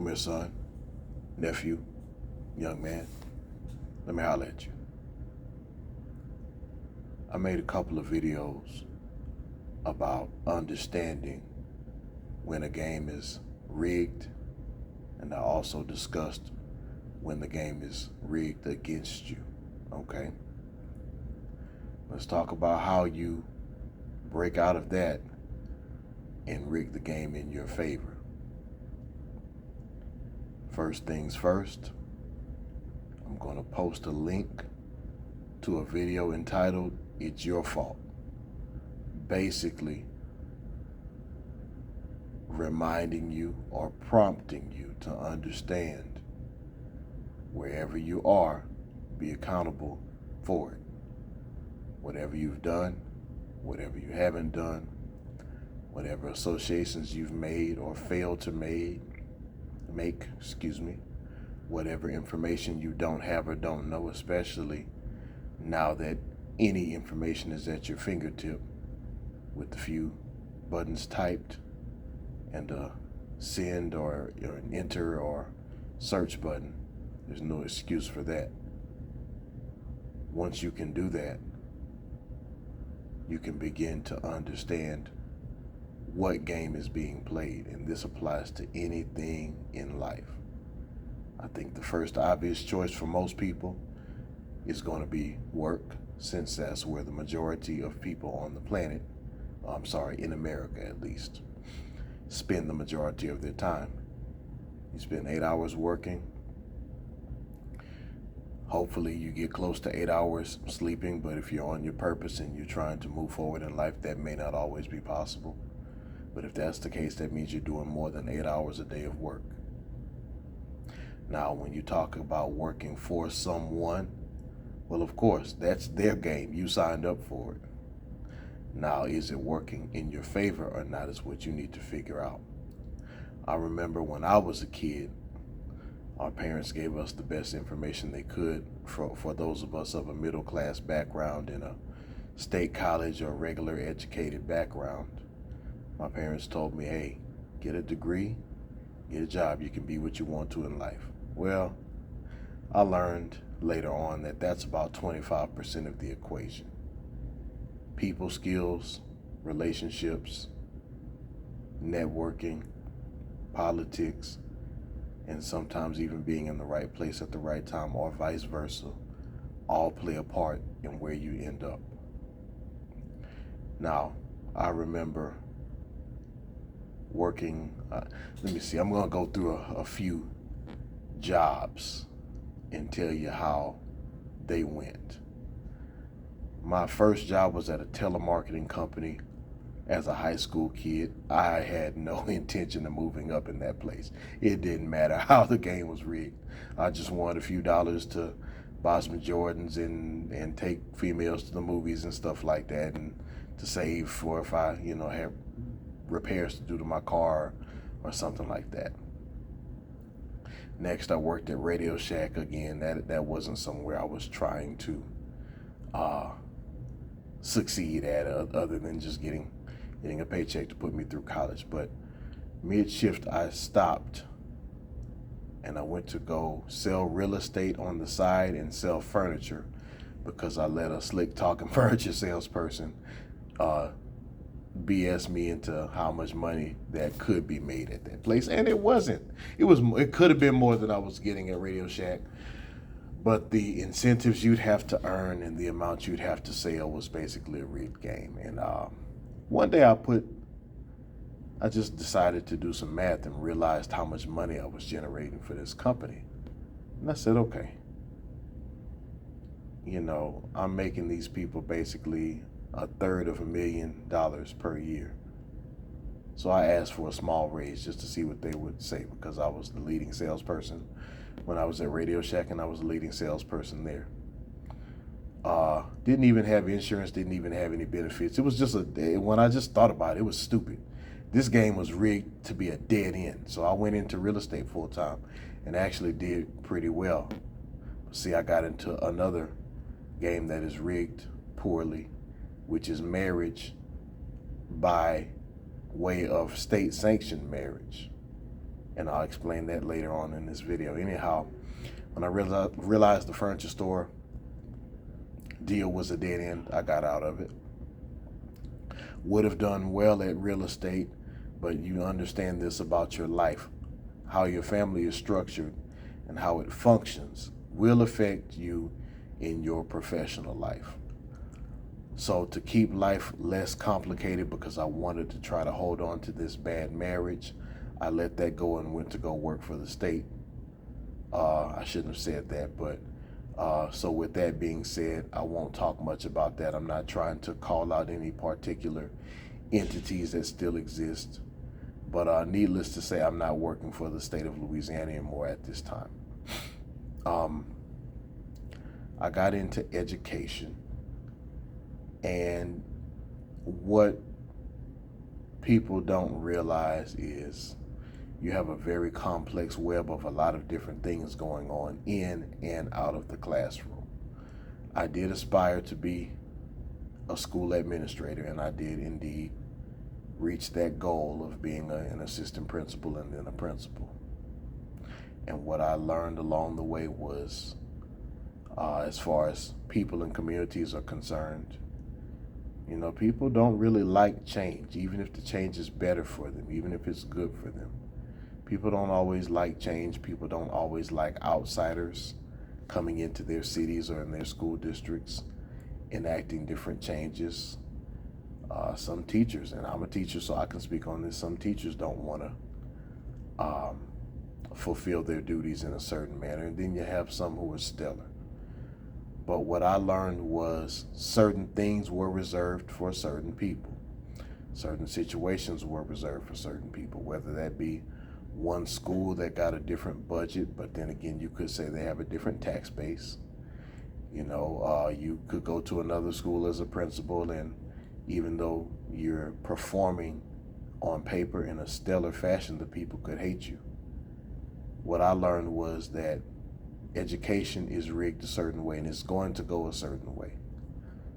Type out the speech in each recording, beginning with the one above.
Come here, son, nephew, young man. Let me holler at you. I made a couple of videos about understanding when a game is rigged, and I also discussed when the game is rigged against you, okay? Let's talk about how you break out of that and rig the game in your favor. First things first, I'm going to post a link to a video entitled "It's Your Fault." Basically, reminding you or prompting you to understand wherever you are, be accountable for it. Whatever you've done, whatever you haven't done, whatever associations you've made or failed to make, whatever information you don't have or don't know, especially now that any information is at your fingertip with a few buttons typed and a send or an enter or search button. There's no excuse for that. Once you can do that, you can begin to understand what game is being played, and this applies to anything in life. I think the first obvious choice for most people is going to be work, since that's where the majority of people on the planet, in America at least, spend the majority of their time. You spend 8 hours working. Hopefully you get close to 8 hours sleeping, but if you're on your purpose and you're trying to move forward in life, that may not always be possible. But if that's the case, that means you're doing more than 8 hours a day of work. Now, when you talk about working for someone, well, of course, that's their game. You signed up for it. Now, is it working in your favor or not is what you need to figure out. I remember when I was a kid, our parents gave us the best information they could for those of us of a middle class background in a state college or regular educated background. My parents told me, hey, get a degree, get a job, you can be what you want to in life. Well, I learned later on that that's about 25% of the equation. People skills, relationships, networking, politics, and sometimes even being in the right place at the right time, or vice versa, all play a part in where you end up. Now, I remember working, I'm going to go through a few jobs and tell you how they went. My first job was at a telemarketing company. As a high school kid, I had no intention of moving up in that place. It didn't matter how the game was rigged. I just wanted a few dollars to buy some Jordans and take females to the movies and stuff like that, and to save for if I, have repairs to do to my car or something like that. Next, I worked at Radio Shack again. That wasn't somewhere I was trying to succeed at, other than just getting a paycheck to put me through college. But mid-shift, I stopped and I went to go sell real estate on the side and sell furniture, because I let a slick talking furniture salesperson BS me into how much money that could be made at that place. And it wasn't. It could have been more than I was getting at Radio Shack. But the incentives you'd have to earn and the amount you'd have to sell was basically a rigged game. And one day I just decided to do some math and realized how much money I was generating for this company. And I said, okay, I'm making these people basically $350,000 per year. So I asked for a small raise just to see what they would say, because I was the leading salesperson when I was at Radio Shack, and I was the leading salesperson there. Didn't even have insurance, didn't even have any benefits. It was just when I just thought about it, it was stupid. This game was rigged to be a dead end. So I went into real estate full time and actually did pretty well. See, I got into another game that is rigged poorly, which is marriage by way of state-sanctioned marriage. And I'll explain that later on in this video. Anyhow, when I realized the furniture store deal was a dead end, I got out of it. Would have done well at real estate, but you understand this about your life. How your family is structured and how it functions will affect you in your professional life. So to keep life less complicated, because I wanted to try to hold on to this bad marriage, I let that go and went to go work for the state. I shouldn't have said that, but so with that being said, I won't talk much about that. I'm not trying to call out any particular entities that still exist, but needless to say, I'm not working for the state of Louisiana anymore at this time. I got into education, and what people don't realize is you have a very complex web of a lot of different things going on in and out of the classroom. I did aspire to be a school administrator, and I did indeed reach that goal of being an assistant principal and then a principal. And what I learned along the way was, as far as people and communities are concerned, you know, people don't really like change, even if the change is better for them, even if it's good for them. People don't always like change. People don't always like outsiders coming into their cities or in their school districts, enacting different changes. Some teachers, and I'm a teacher, so I can speak on this, some teachers don't want to fulfill their duties in a certain manner, and then you have some who are stellar. But what I learned was certain things were reserved for certain people. Certain situations were reserved for certain people, whether that be one school that got a different budget, but then again, you could say they have a different tax base. You know, you could go to another school as a principal, and even though you're performing on paper in a stellar fashion, the people could hate you. What I learned was that education is rigged a certain way, and it's going to go a certain way.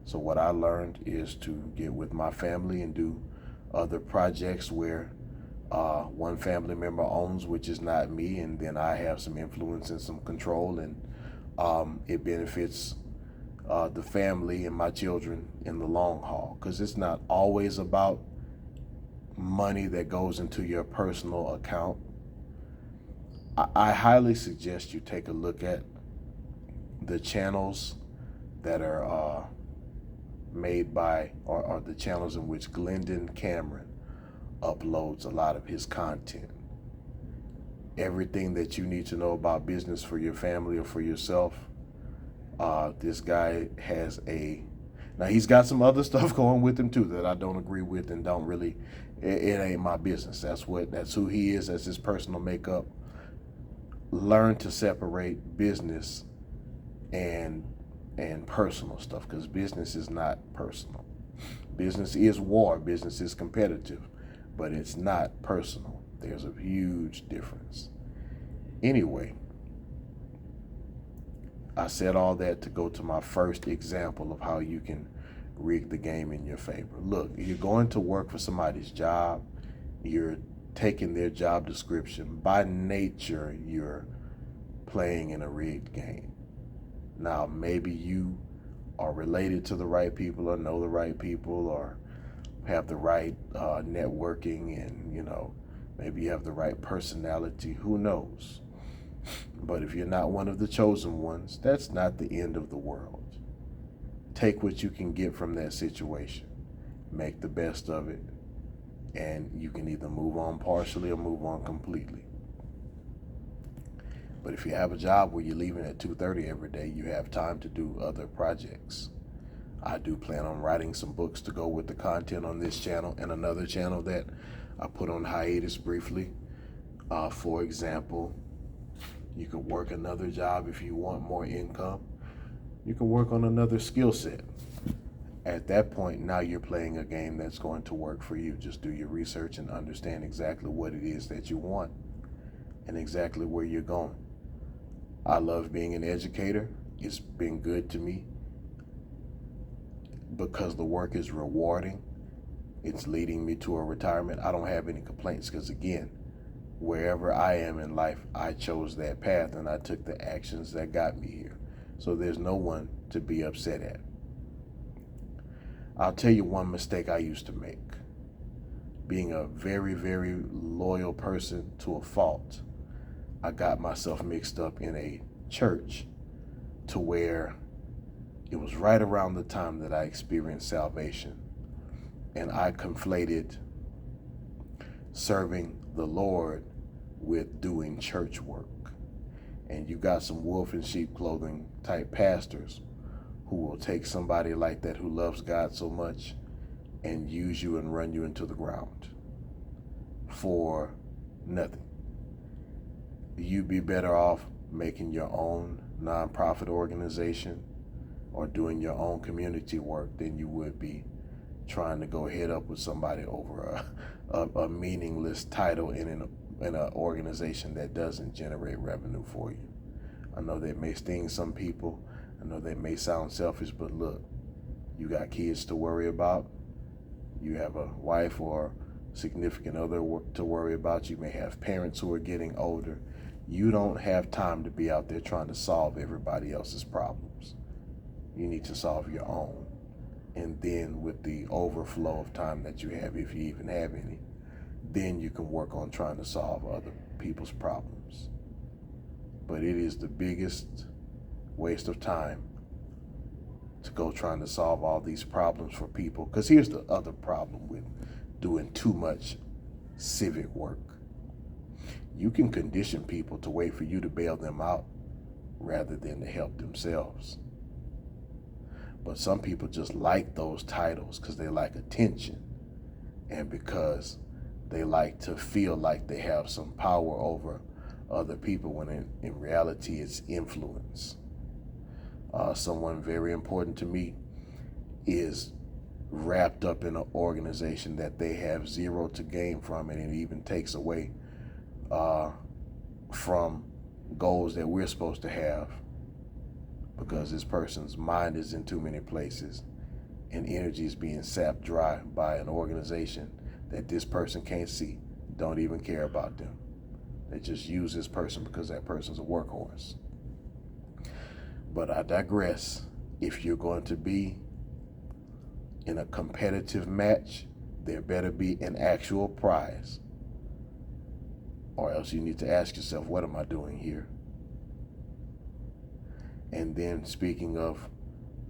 So what I learned is to get with my family and do other projects where one family member owns, which is not me, and then I have some influence and some control, and it benefits the family and my children in the long haul, because it's not always about money that goes into your personal account. I highly suggest you take a look at the channels that are made by, or the channels in which Glendon Cameron uploads a lot of his content. Everything that you need to know about business for your family or for yourself, this guy has now he's got some other stuff going with him too that I don't agree with and don't really, it ain't my business. That's who he is, that's his personal makeup. Learn to separate business and personal stuff, because business is not personal. Business is war, business is competitive, but it's not personal. There's a huge difference. Anyway, I said all that to go to my first example of how you can rig the game in your favor. Look, you're going to work for somebody's job. You're taking their job description. By nature, you're playing in a rigged game. Now, maybe you are related to the right people or know the right people or have the right networking, and, you know, maybe you have the right personality. Who knows? But if you're not one of the chosen ones, that's not the end of the world. Take what you can get from that situation. Make the best of it. And you can either move on partially or move on completely. But if you have a job where you're leaving at 2:30 every day, you have time to do other projects. I do plan on writing some books to go with the content on this channel and another channel that I put on hiatus briefly. For example, you could work another job if you want more income. You can work on another skill set. At that point, now you're playing a game that's going to work for you. Just do your research and understand exactly what it is that you want and exactly where you're going. I love being an educator. It's been good to me because the work is rewarding. It's leading me to a retirement. I don't have any complaints because, again, wherever I am in life, I chose that path and I took the actions that got me here. So there's no one to be upset at. I'll tell you one mistake I used to make. Being a very, very loyal person to a fault, I got myself mixed up in a church to where it was right around the time that I experienced salvation. And I conflated serving the Lord with doing church work. And you got some wolf in sheep clothing type pastors who will take somebody like that who loves God so much and use you and run you into the ground for nothing. You'd be better off making your own nonprofit organization or doing your own community work than you would be trying to go head up with somebody over a meaningless title in an organization that doesn't generate revenue for you. I know that may sting some people. I know that may sound selfish, but look, you got kids to worry about. You have a wife or significant other to worry about. You may have parents who are getting older. You don't have time to be out there trying to solve everybody else's problems. You need to solve your own. And then with the overflow of time that you have, if you even have any, then you can work on trying to solve other people's problems. But it is the biggest waste of time to go trying to solve all these problems for people. Because here's the other problem with doing too much civic work. You can condition people to wait for you to bail them out rather than to help themselves. But some people just like those titles because they like attention and because they like to feel like they have some power over other people when in reality it's influence. Someone very important to me is wrapped up in an organization that they have zero to gain from, and it even takes away from goals that we're supposed to have, because this person's mind is in too many places and energy is being sapped dry by an organization that this person can't see, don't even care about them. They just use this person because that person's a workhorse. But I digress. If you're going to be in a competitive match, there better be an actual prize. Or else you need to ask yourself, what am I doing here? And then speaking of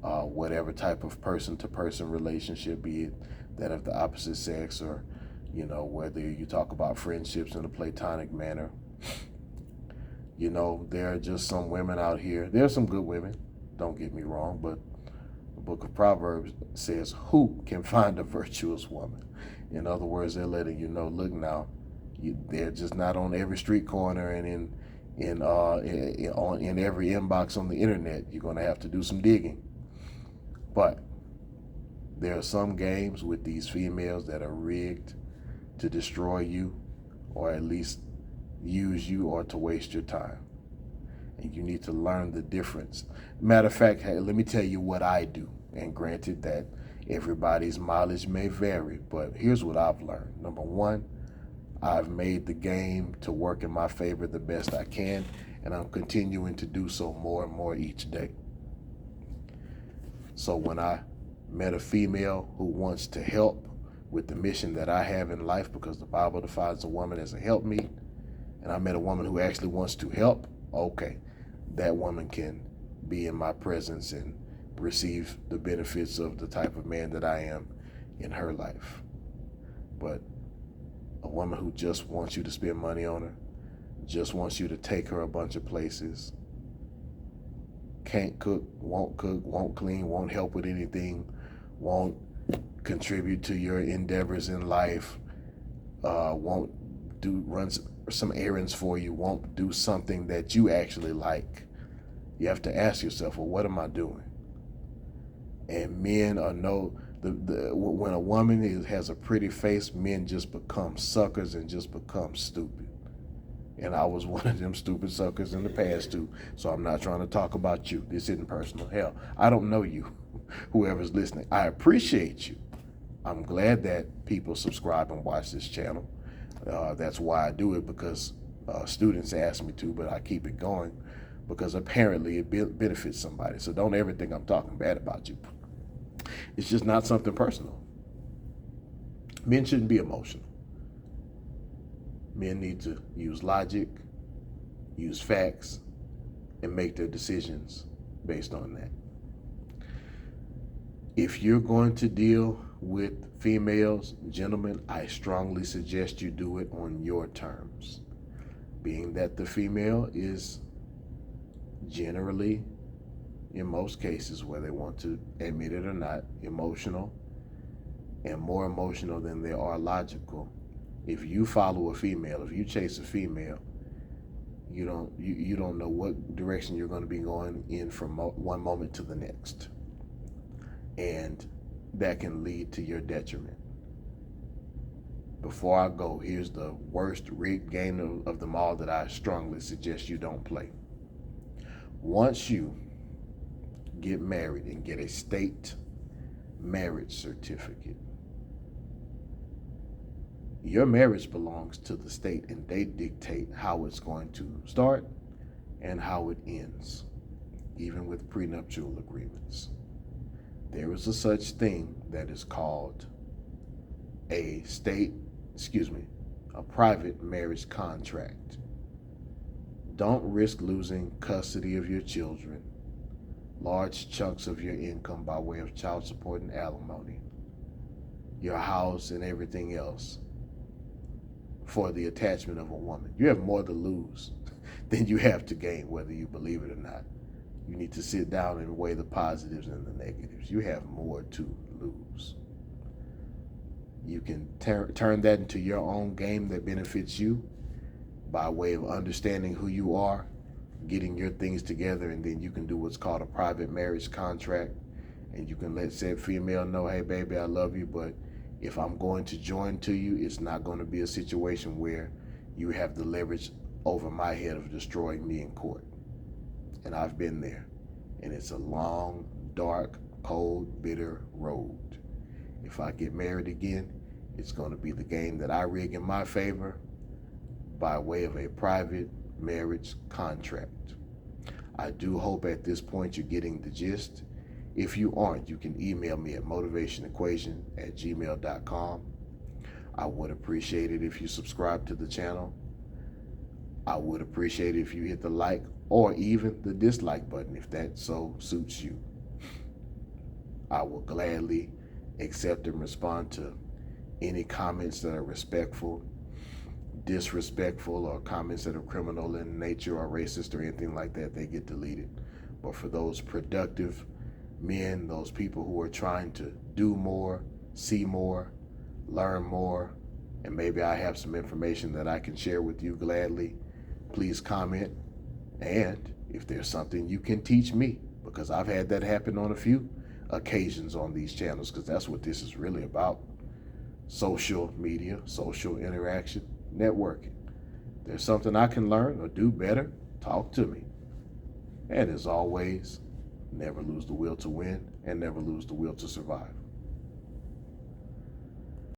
whatever type of person-to-person relationship, be it that of the opposite sex or, whether you talk about friendships in a platonic manner, there are just some women out here. There are some good women, don't get me wrong, but the book of Proverbs says, who can find a virtuous woman? In other words, they're letting you know, look now, they're just not on every street corner and in every inbox on the internet. You're going to have to do some digging. But there are some games with these females that are rigged to destroy you, or at least use you, or to waste your time. And you need to learn the difference. Matter of fact, hey, let me tell you what I do. And granted that everybody's mileage may vary, but here's what I've learned. Number one, I've made the game to work in my favor the best I can, and I'm continuing to do so more and more each day. So when I met a female who wants to help with the mission that I have in life, because the Bible defines a woman as a helpmeet, and I met a woman who actually wants to help, okay, that woman can be in my presence and receive the benefits of the type of man that I am in her life. But a woman who just wants you to spend money on her, just wants you to take her a bunch of places, can't cook, won't clean, won't help with anything, won't contribute to your endeavors in life, won't run some errands for you, won't do something that you actually like. You have to ask yourself, well, what am I doing? And men are when a woman has a pretty face, men just become suckers and just become stupid. And I was one of them stupid suckers in the past too. So I'm not trying to talk about you. This isn't personal. Hell, I don't know you, whoever's listening. I appreciate you. I'm glad that people subscribe and watch this channel. That's why I do it, because students ask me to, but I keep it going because apparently it benefits somebody. So don't ever think I'm talking bad about you. It's just not something personal. Men shouldn't be emotional. Men need to use logic, use facts, and make their decisions based on that. If you're going to deal with females, gentlemen, I strongly suggest you do it on your terms. Being that the female is generally, in most cases, whether they want to admit it or not, emotional, and more emotional than they are logical. If you follow a female, if you chase a female, you don't know what direction you're going to be going in from one moment to the next, and that can lead to your detriment. Before I go, here's the worst rigged game of them all that I strongly suggest you don't play. Once you get married and get a state marriage certificate, your marriage belongs to the state, and they dictate how it's going to start and how it ends, even with prenuptial agreements. There is a such thing that is called a private marriage contract. Don't risk losing custody of your children, large chunks of your income by way of child support and alimony, your house and everything else for the attachment of a woman. You have more to lose than you have to gain, whether you believe it or not. You need to sit down and weigh the positives and the negatives. You have more to lose. You can turn that into your own game that benefits you by way of understanding who you are, getting your things together, and then you can do what's called a private marriage contract, and you can let said female know, hey baby, I love you, but if I'm going to join to you, it's not going to be a situation where you have the leverage over my head of destroying me in court. And I've been there. And it's a long, dark, cold, bitter road. If I get married again, it's going to be the game that I rig in my favor by way of a private marriage contract. I do hope at this point you're getting the gist. If you aren't, you can email me at motivationequation@gmail.com. I would appreciate it if you subscribe to the channel. I would appreciate it if you hit the like or even the dislike button if that so suits you. I will gladly accept and respond to any comments that are respectful, disrespectful, or comments that are criminal in nature or racist or anything like that. They get deleted. But for those productive men, those people who are trying to do more, see more, learn more, and maybe I have some information that I can share with you gladly, please comment. And if there's something you can teach me, because I've had that happen on a few occasions on these channels, because that's what this is really about. Social media, social interaction, networking. If there's something I can learn or do better, talk to me. And as always, never lose the will to win and never lose the will to survive.